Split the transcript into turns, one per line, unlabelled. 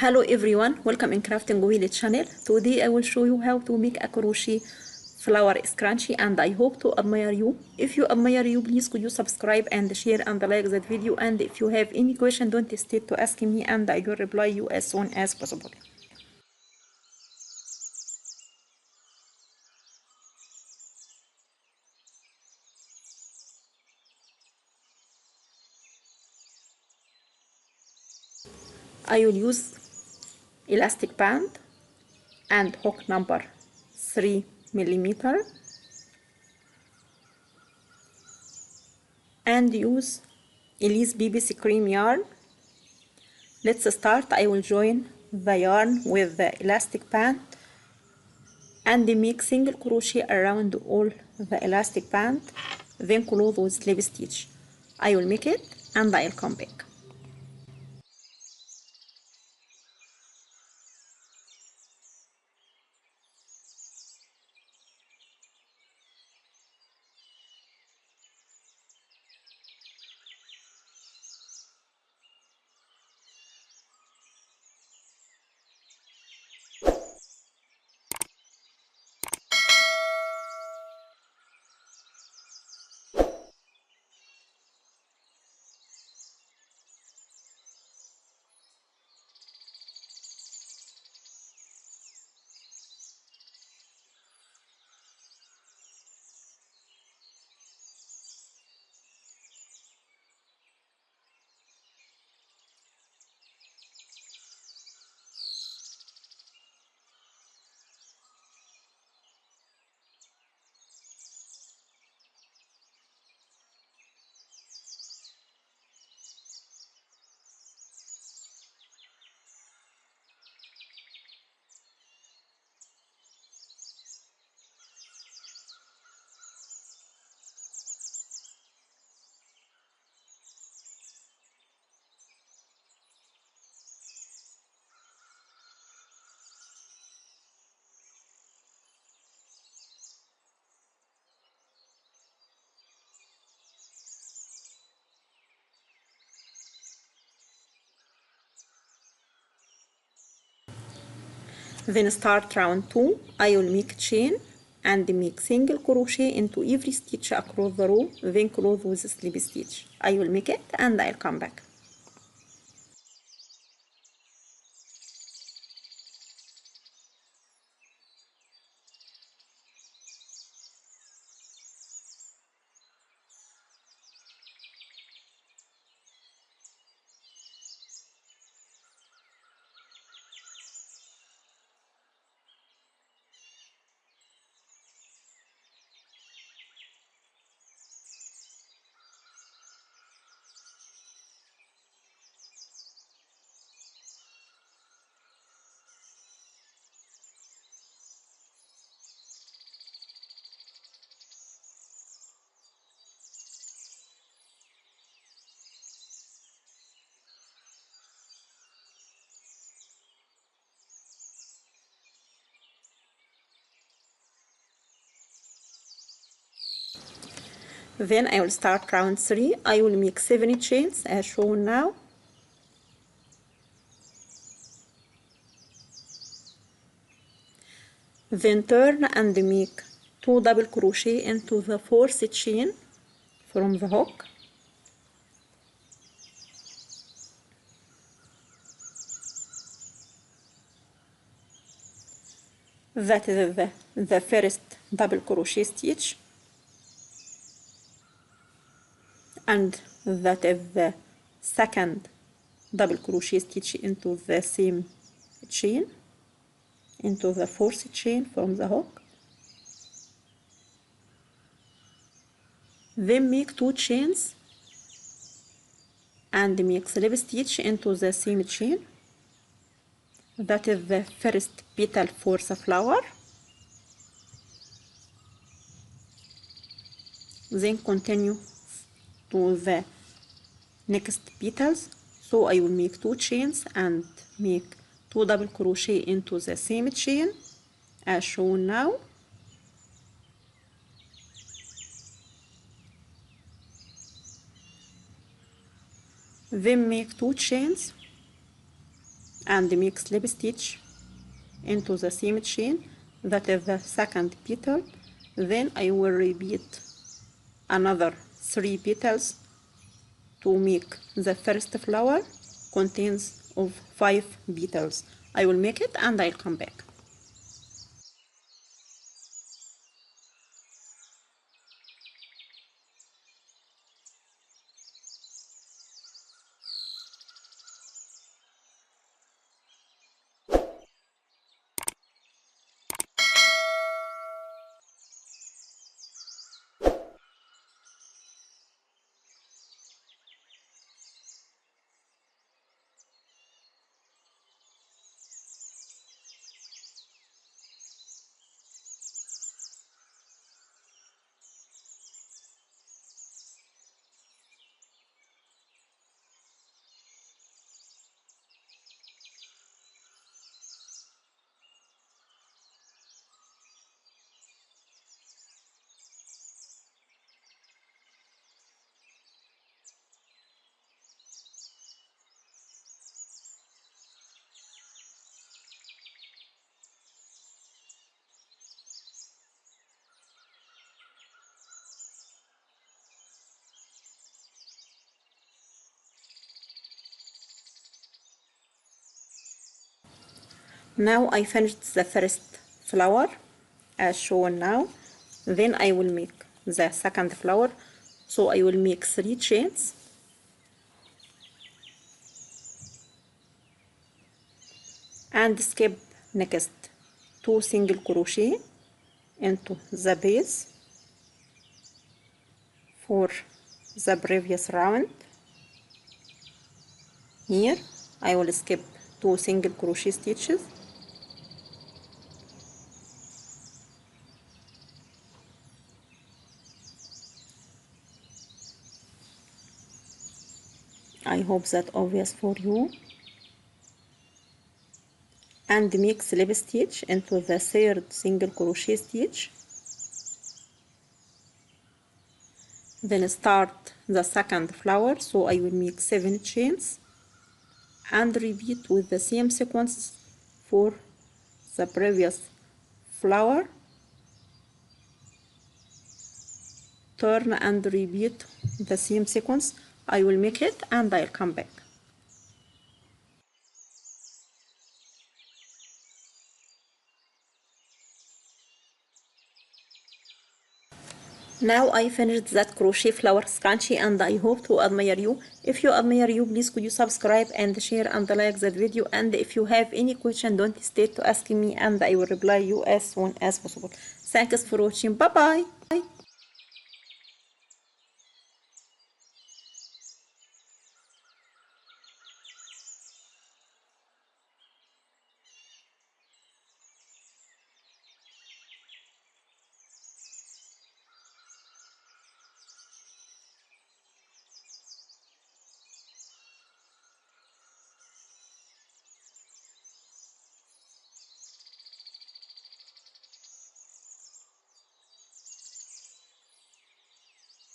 Hello everyone, welcome in Crafting Wheel channel. Today I will show you how to make a crochet flower scrunchie, and I hope to admire you. If you admire you, please could you subscribe and share and like that video, and if you have any question, don't hesitate to ask me and I will reply you as soon as possible. I will use elastic band and hook number 3mm and use Elise BBC cream yarn. Let's start. I will join the yarn with the elastic band and make single crochet around all the elastic band, then close with slip stitch. I will make it and I'll come back. Then start round 2. I will make chain and make single crochet into every stitch across the row, then close with slip stitch. I will make it and I'll come back. Then I will start round 3. I will make 7 chains as shown now. Then turn and make 2 double crochet into the 4th chain from the hook. That is the first double crochet stitch, and that is the second double crochet stitch into the same chain, into the 4th chain from the hook. Then make 2 chains and make slip stitch into the same chain. That is the first petal for the flower. Then continue to the next petals. So I will make 2 chains and make 2 double crochet into the same chain as shown now. Then make 2 chains and make slip stitch into the same chain that is the second petal. Then I will repeat another 3 petals to make the first flower contains of 5 petals. I will make it and I'll come back. Now I finished the first flower as shown now. Then I will make the second flower. So I will make 3 chains and skip next 2 single crochet into the base for the previous round. Here I will skip 2 single crochet stitches I hope that obvious for you, and make slip stitch into the third single crochet stitch. Then start the second flower, so I will make 7 chains and repeat with the same sequence for the previous flower. Turn and repeat the same sequence. I will make it and I'll come back. Now I finished that crochet flower scrunchie and I hope to admire you. If you admire you, please could you subscribe and share and like that video, and if you have any question don't hesitate to ask me and I will reply you as soon as possible. Thanks for watching. Bye bye.